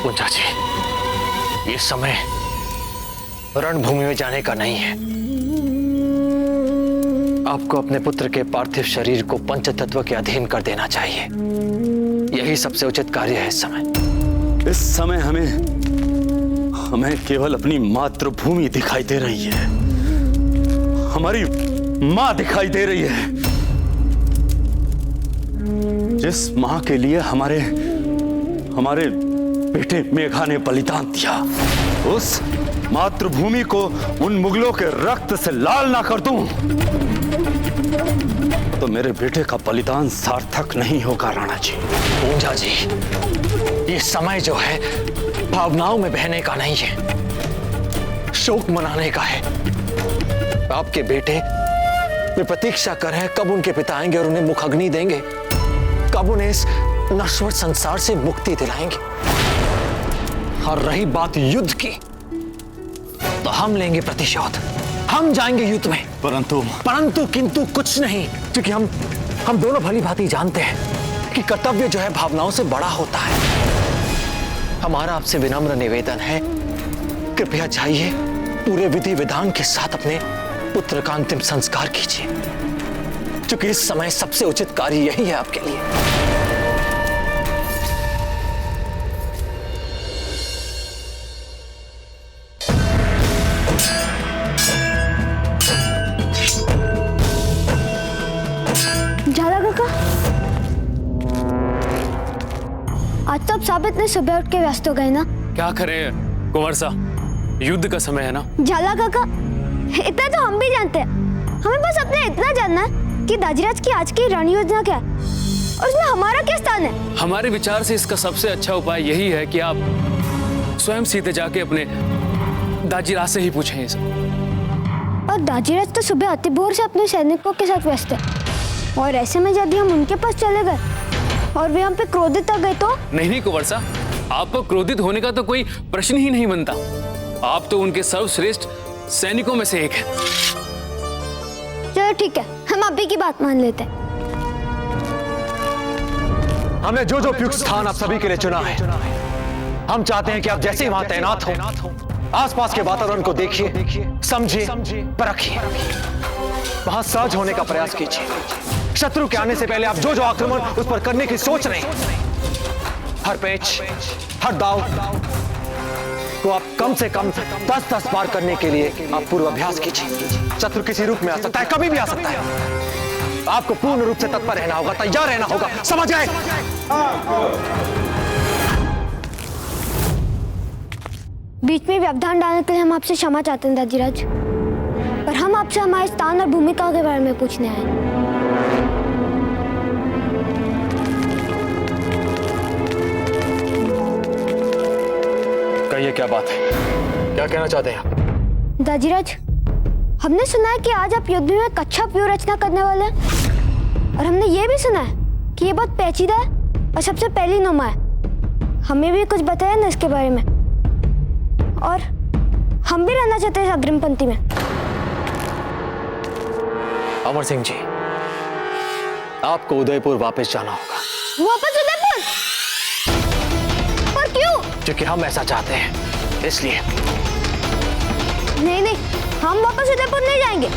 पूंजा जी, ये समय रणभूमि में जाने का नहीं है। आपको अपने पुत्र के पार्थिव शरीर को पंचतत्व के अधीन कर देना चाहिए। यही सबसे उचित कार्य है इस समय। इस समय हमें केवल अपनी मातृभूमि दिखाई दे रही है, हमारी मां दिखाई दे रही है, जिस मां के लिए हमारे बेटे मेघा ने बलिदान दिया। उस मातृभूमि को उन मुगलों के रक्त से लाल ना कर दूं तो मेरे बेटे का बलिदान सार्थक नहीं होगा राणा जी। पूंजा जी, ये समय जो है भावनाओं में बहने का नहीं है, शोक मनाने का है। आपके बेटे वे प्रतीक्षा कर रहे हैं कब उनके पिता आएंगे और उन्हें मुखाग्नि देंगे, कब उन्हें इस नश्वर संसार से मुक्ति दिलाएंगे। और रही बात युद्ध की, तो हम लेंगे प्रतिशोध, हम जाएंगे युद्ध में। परंतु किंतु कुछ नहीं, क्योंकि हम दोनों भली भांति जानते हैं कि कर्तव्य जो है भावनाओं से बड़ा होता है। हमारा आपसे विनम्र निवेदन है, कृपया जाइए, पूरे विधि विधान के साथ अपने पुत्र का अंतिम संस्कार कीजिए, क्योंकि इस समय सबसे उचित कार्य यही है आपके लिए। आज तो अब साबित ने सुबह उठ के व्यस्त हो गए ना। क्या करें कुंवर साहब, युद्ध का समय है ना। झाला काका, इतना तो हम भी जानते हैं। हमें बस अपने इतना जानना है कि दाजीराज की आज की रण योजना क्या है और उसमें हमारा क्या स्थान है। हमारे विचार से इसका सबसे अच्छा उपाय यही है कि आप स्वयं सीधे जाके अपने दाजीराज से ही पूछें ये सब। और दाजीराज तो सुबह अति भोर से अपने सैनिकों के साथ व्यस्त है, और ऐसे में यदि हम उनके पास चले गए और वे हम पे क्रोधित आ गए तो? नहीं कुंवर साहब, आप पर क्रोधित होने का तो कोई प्रश्न ही नहीं बनता। आप तो उनके सर्वश्रेष्ठ सैनिकों में से एक हैं। चलो ठीक है, हम आप ही की बात मान लेते हैं। हमने जो उपयुक्त स्थान आप सभी के लिए चुना है, हम चाहते हैं कि आप जैसे ही वहां तैनात हो, आसपास के वातावरण को देखिए, समझिए, परखिए, वहां सहज होने का प्रयास कीजिए। शत्रु के आने से पहले आप जो आक्रमण उस पर करने की सोच रहे हैं, हर पेच, हर दाव को आप कम से कम 10 बार करने के लिए आप पूर्वाभ्यास कीजिए। शत्रु किसी रूप में आ सकता है, कभी भी आ सकता है। आपको पूर्ण रूप से तत्पर रहना होगा, तैयार रहना होगा, समझ आए? बीच में व्यवधान डालने के लिए हम आपसे क्षमा चाहते हैं दाजीराज, पर हम आपसे हमारे स्थान और भूमिका के बारे में पूछने आए। कहिए क्या बात है, क्या कहना चाहते हैं आप? दाजीराज, हमने सुना है कि आज आप युद्ध में कच्छा व्यूह रचना करने वाले हैं, और हमने ये भी सुना है कि ये बहुत पेचीदा है और सबसे पहली नुमा है। हमें भी कुछ बताया ना इसके बारे में, और हम भी रहना चाहते हैं अग्रिम पंक्ति में। अमर सिंह जी, आपको उदयपुर वापस जाना होगा। वापस उदयपुर? और क्यों? क्योंकि हम ऐसा चाहते हैं, इसलिए। नहीं, हम वापस उदयपुर नहीं जाएंगे,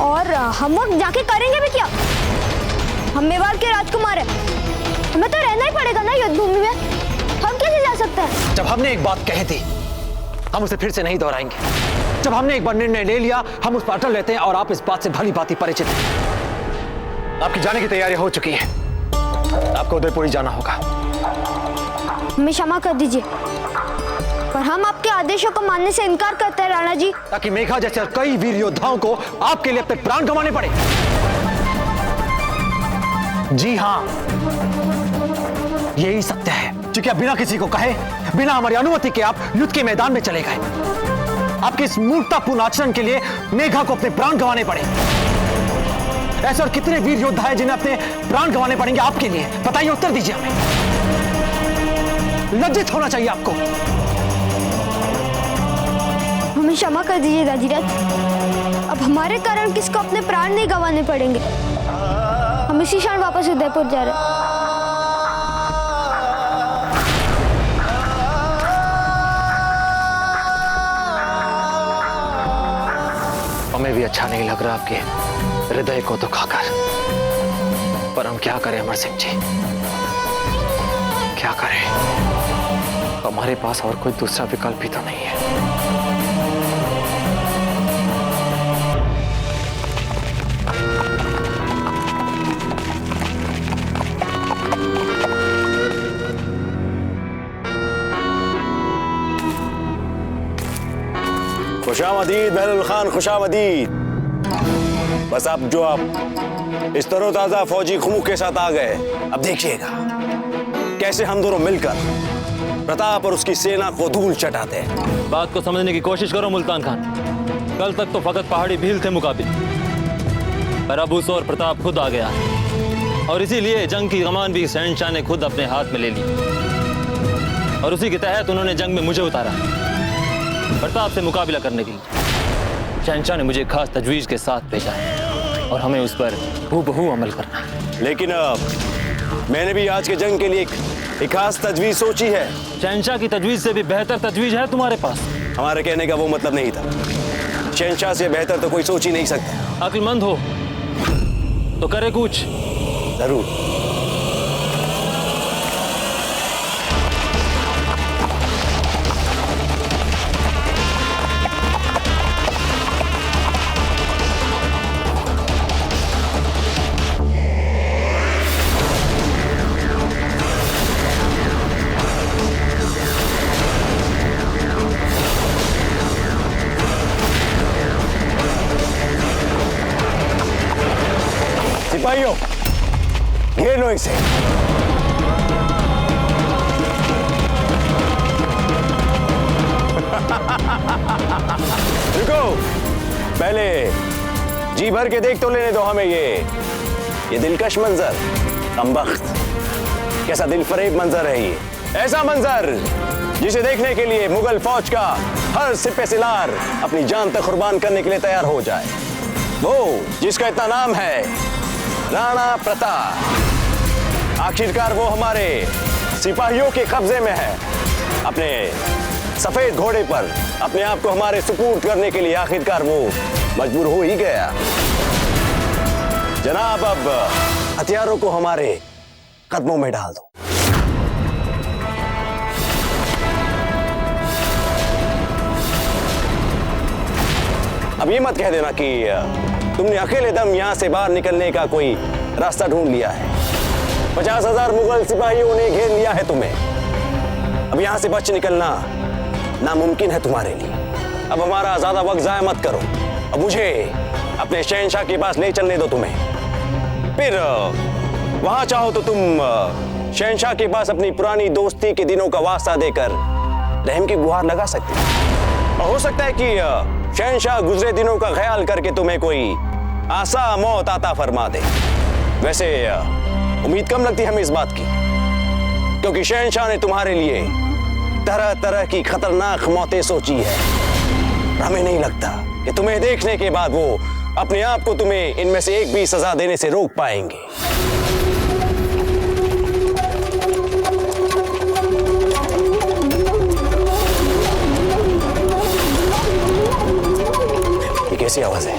और हम वक्त जाके करेंगे भी क्या? हम मेवाड़ के राजकुमार हैं, हमें तो रहना ही पड़ेगा ना युद्ध भूमि में। है। जब हमने एक बात कही थी हम उसे फिर से नहीं दोहराएंगे। जब हमने एक बार निर्णय ले लिया हम उस पर अटल रहते हैं और आप इस बात से भली भांति परिचित हैं। आपकी जाने की तैयारी हो चुकी है, आपको उदयपुरी जाना होगा। हमें क्षमा कर दीजिए, पर हम आपके आदेशों को मानने से इनकार करते हैं राणा जी। ताकि मेघा जैसे कई वीर योद्धाओं को आपके लिए अपने प्राण गंवाने पड़े। जी हाँ, यही सत्य है। क्योंकि आप बिना किसी को कहे, बिना हमारी अनुमति के आप युद्ध के मैदान में चले गए। आपके इस मूर्खतापूर्ण आचरण के लिए मेघा को अपने प्राण गंवाने पड़े। ऐसे और कितने वीर योद्धा हैं जिन्हें अपने प्राण गंवाने पड़ेंगे आपके लिए? बताइए, उत्तर दीजिए हमें। लज्जित होना चाहिए आपको। हमें क्षमा कर दीजिए दादीराज, अब हमारे कारण किसको अपने प्राण नहीं गंवाने पड़ेंगे। हम इसी क्षण वापस उदयपुर जा रहे हैं। हमें भी अच्छा नहीं लग रहा आपके हृदय को तो खाकर, पर हम क्या करें अमर सिंह जी, क्या करें? हमारे पास और कोई दूसरा विकल्प भी तो नहीं है। खुशामदीद बहरुल खान, खुशामदीद। बस अब जो आप इस तरोताजा फौजी खुमूख के साथ आ गए, अब देखिएगा कैसे हम दोनों मिलकर प्रताप और उसकी सेना को धूल चटाते हैं। बात को समझने की कोशिश करो मुल्तान खान। कल तक तो फकत पहाड़ी भील थे मुकाबिल, पर अब उस और प्रताप खुद आ गया है। और इसीलिए जंग की कमान भी शहंशाह ने खुद अपने हाथ में ले ली, और उसी के तहत उन्होंने जंग में मुझे उतारा प्रताप से मुकाबला करने के लिए। शहंशाह ने मुझे खास तजवीज के साथ भेजा है और हमें उस पर हूबहू अमल करना है। लेकिन मैंने भी आज के जंग के लिए एक खास तजवीज सोची है। शहंशाह की तजवीज से भी बेहतर तजवीज है तुम्हारे पास? हमारे कहने का वो मतलब नहीं था। शहंशाह से बेहतर तो कोई सोच ही नहीं सकता। अक्लमंद हो तो करे कुछ। जरूर। सिपाहियों, घेर लो इसे। रुको, पहले जी भर के देख तो लेने दो हमें ये दिलकश मंजर। कमबख्त, कैसा दिलफरेब मंजर है ये। ऐसा मंजर जिसे देखने के लिए मुगल फौज का हर सिपह सिलार अपनी जान तक कुर्बान करने के लिए तैयार हो जाए। वो जिसका इतना नाम है राणा प्रताप, आखिरकार वो हमारे सिपाहियों के कब्जे में है। अपने सफेद घोड़े पर अपने आप को हमारे सुपुर्द करने के लिए आखिरकार वो मजबूर हो ही गया। जनाब, अब हथियारों को हमारे कदमों में डाल दो। अब ये मत कह देना कि तुमने अकेले दम यहां से बाहर निकलने का कोई रास्ता ढूंढ लिया है। 50,000 मुगल सिपाहियों ने घेर लिया है तुम्हें। अब यहां से बच निकलना नामुमकिन है तुम्हारे लिए। अब हमारा ज्यादा वक्त जाया मत करो। अब मुझे अपने शहंशाह के पास ले चलने दो तुम्हें। फिर वहां चाहो तो तुम शहंशाह के पास अपनी पुरानी दोस्ती के दिनों का वास्ता देकर रहम की गुहार लगा सकते हो। और हो सकता है कि शहंशाह गुजरे दिनों का ख्याल करके तुम्हें कोई आसा मौत आता फरमा दे। वैसे उम्मीद कम लगती है हमें इस बात की, क्योंकि शहंशाह ने तुम्हारे लिए तरह तरह की खतरनाक मौतें सोची है। हमें नहीं लगता कि तुम्हें देखने के बाद वो अपने आप को तुम्हें इनमें से एक भी सजा देने से रोक पाएंगे। ये कैसी आवाज है?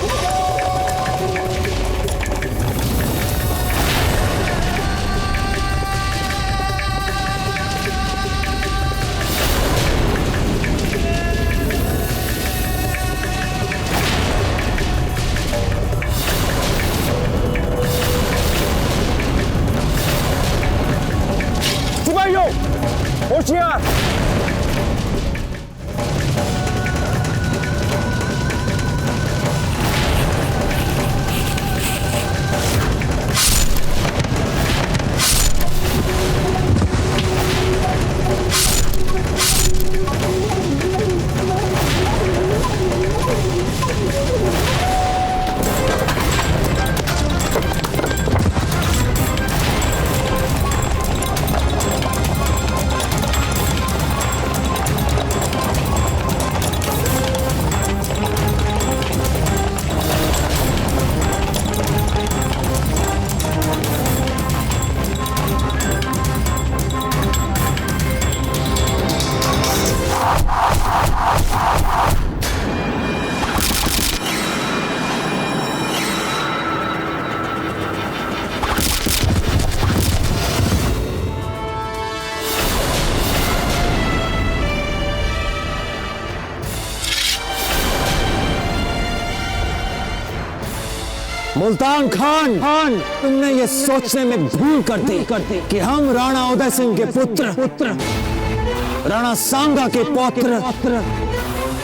होशियार। मुल्तान खान तुमने ये सोचने में भूल कर दी कि हम राणा उदय सिंह के पुत्र राणा सांगा के पौत्र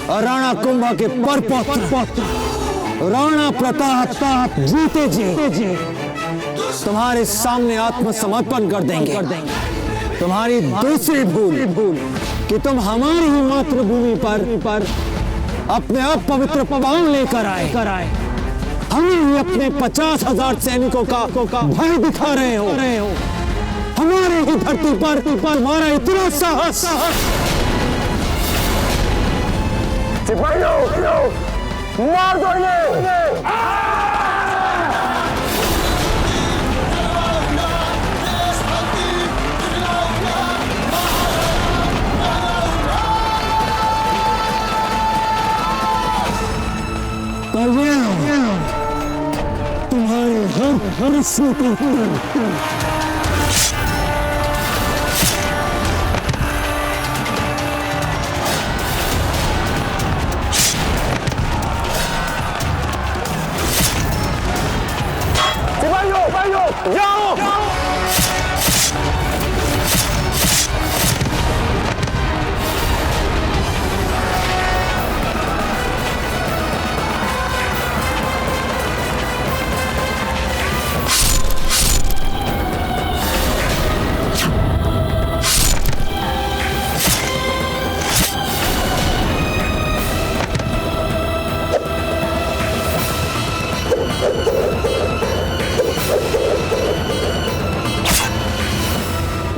और राणा कुंभा के परपौत्र राणा प्रताप जीते जी तुम्हारे सामने आत्मसमर्पण कर देंगे। तुम्हारी दूसरी भूल कि तुम हमारी ही मातृभूमि पर अपने अपवित्र पांव लेकर आए हमें ही अपने 50,000 सैनिकों का भय दिखा रहे हो। हमारे ही धरती पर तुम्हारा इतना साहस। सिपाहियों, मार दो इन्हें। तुम्हारे हर सिपाहियों, जाओ।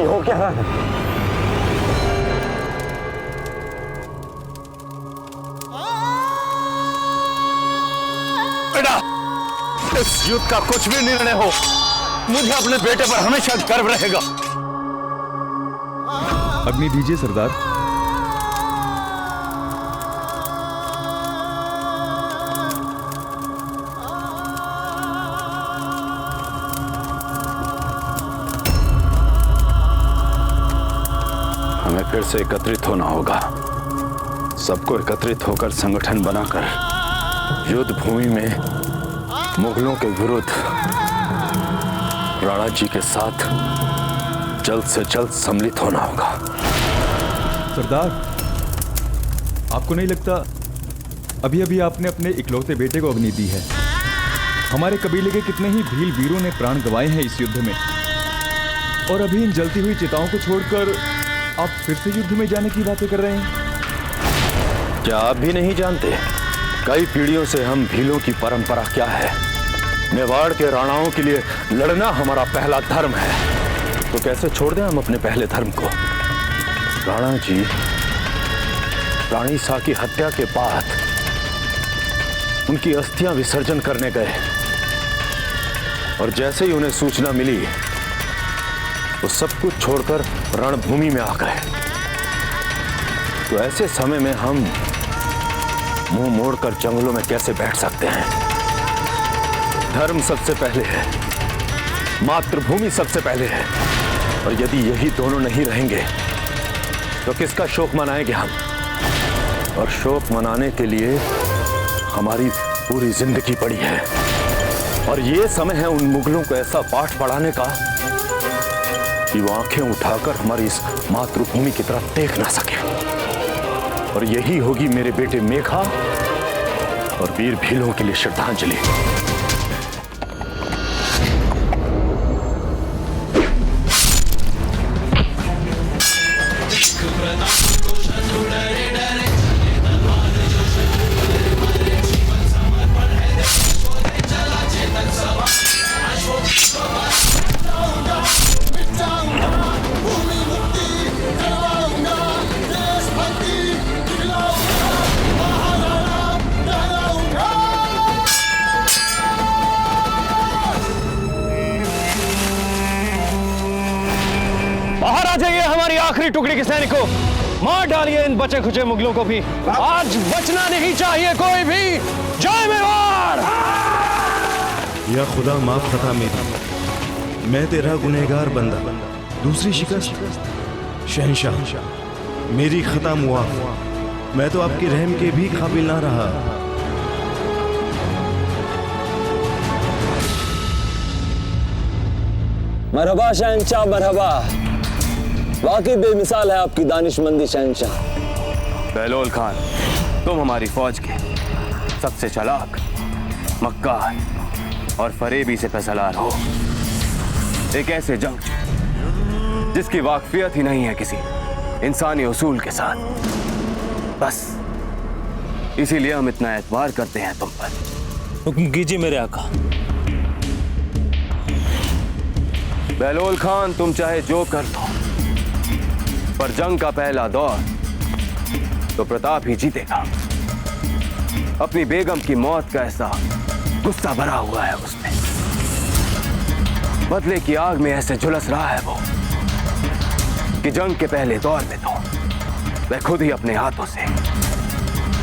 हो क्या रहा है? बेटा, इस युद्ध का कुछ भी निर्णय हो, मुझे अपने बेटे पर हमेशा गर्व रहेगा। अग्नि दीजिए सरदार। हमें फिर से एकत्रित होना होगा। सबको एकत्रित होकर संगठन बनाकर युद्ध भूमि में मुगलों के विरुद्ध राणा जी के साथ जल्द से जल्द सम्मिलित होना होगा। सरदार, आपको नहीं लगता अभी अभी आपने अपने इकलौते बेटे को अग्नि दी है? हमारे कबीले के कितने ही भील वीरों ने प्राण गंवाए हैं इस युद्ध में, और अभी इन जलती हुई चिताओं को छोड़कर आप फिर से युद्ध में जाने की बातें कर रहे हैं। क्या आप भी नहीं जानते कई पीढ़ियों से हम भीलों की परंपरा क्या है? मेवाड़ के राणाओं के लिए लड़ना हमारा पहला धर्म है। तो कैसे छोड़ दें हम अपने पहले धर्म को? राणा जी रानी सा की हत्या के बाद उनकी अस्थियां विसर्जन करने गए, और जैसे ही उन्हें सूचना मिली वो सब कुछ छोड़कर रणभूमि में आ गए। तो ऐसे समय में हम मुंह मोड़कर जंगलों में कैसे बैठ सकते हैं? धर्म सबसे पहले है, मातृभूमि सबसे पहले है, और यदि यही दोनों नहीं रहेंगे तो किसका शोक मनाएंगे हम? और शोक मनाने के लिए हमारी पूरी जिंदगी पड़ी है, और ये समय है उन मुगलों को ऐसा पाठ पढ़ाने का कि वो आंखें उठाकर हमारी इस मातृभूमि की तरफ देख ना सके। और यही होगी मेरे बेटे मेघा और वीर भीलों के लिए श्रद्धांजलि। बाहर आ जाइए हमारी आखिरी टुकड़ी के सैनिकों, मार डालिए इन बचे खुचे मुगलों को भी। आज बचना नहीं चाहिए कोई भी। जय मेवाड़। या खुदा माफ खता मेरी, मैं तेरा गुनहगार बंदा। दूसरी शिकस्त शहंशाह, मेरी खता मुआफ। मैं तो आपके रहम के भी काबिल ना रहा। मरहबा शहंशाह, मरहबा। वाकई बेमिसाल है आपकी दानिशमंदी शहंशाह। बहलोल खान, तुम हमारी फौज के सबसे चालाक, मक्कार और फरेबी से फैसलार हो। एक ऐसे जंग जिसकी वाकफियत ही नहीं है किसी इंसानी उसूल के साथ। बस इसीलिए हम इतना एतबार करते हैं तुम पर। हुक्म कीजिए मेरे आका। बहलोल खान, तुम चाहे जो कर दो, पर जंग का पहला दौर तो प्रताप ही जीतेगा। अपनी बेगम की मौत का ऐसा गुस्सा भरा हुआ है उसमें, बदले की आग में ऐसे झुलस रहा है वो कि जंग के पहले दौर में तो वह खुद ही अपने हाथों से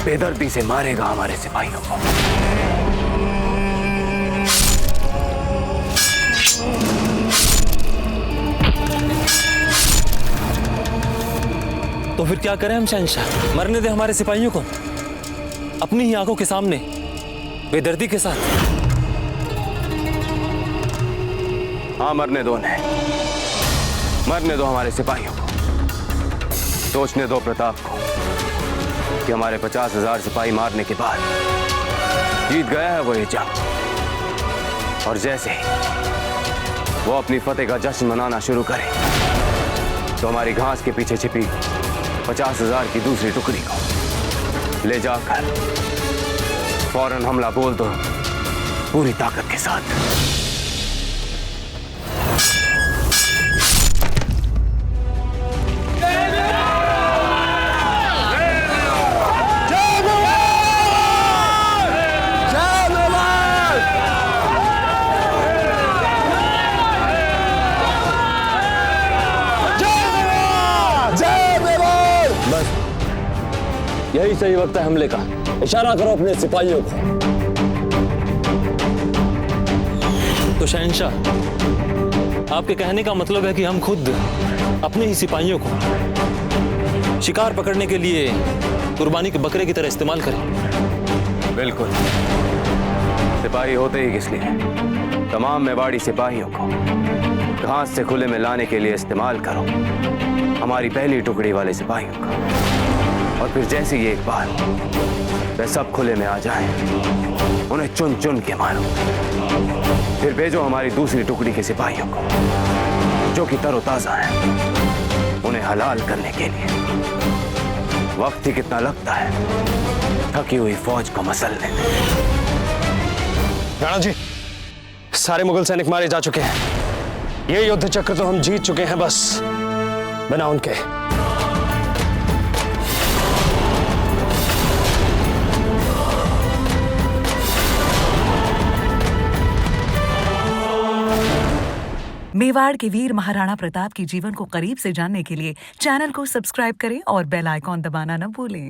बेदर्दी से मारेगा हमारे सिपाहियों को। तो फिर क्या करें हम शहंशाह? मरने दे हमारे सिपाहियों को अपनी ही आंखों के सामने बेदर्दी के साथ। हाँ, मरने दो उन्हें, मरने दो हमारे सिपाहियों को। सोचने दो प्रताप को कि हमारे 50,000 सिपाही मारने के बाद जीत गया है वो ये जंग। और जैसे ही वो अपनी फतेह का जश्न मनाना शुरू करे तो हमारी घास के पीछे छिपी 50,000 की दूसरी टुकड़ी को ले जाकर फौरन हमला बोल दो पूरी ताकत के साथ। यही सही वक्त है हमले का। इशारा करो अपने सिपाहियों को। तो शहंशाह, आपके कहने का मतलब है कि हम खुद अपने ही सिपाहियों को शिकार पकड़ने के लिए कुर्बानी के बकरे की तरह इस्तेमाल करें? बिल्कुल। सिपाही होते ही किस लिए? तमाम मेवाड़ी सिपाहियों को घास से खुले में लाने के लिए इस्तेमाल करो, हमारी पहली टुकड़ी वाले सिपाहियों का। और फिर जैसे ही एक बार वे सब खुले में आ जाएं, उन्हें चुन चुन के मारो। फिर भेजो हमारी दूसरी टुकड़ी के सिपाहियों को जो कि तरोताजा हैं, उन्हें हलाल करने के लिए। वक्त ही कितना लगता है थकी हुई फौज को मसलने में। राणा जी, सारे मुगल सैनिक मारे जा चुके हैं। ये युद्ध चक्र तो हम जीत चुके हैं, बस बिना उनके। मेवाड़ के वीर महाराणा प्रताप के जीवन को करीब से जानने के लिए चैनल को सब्सक्राइब करें और बेल आइकॉन दबाना न भूलें।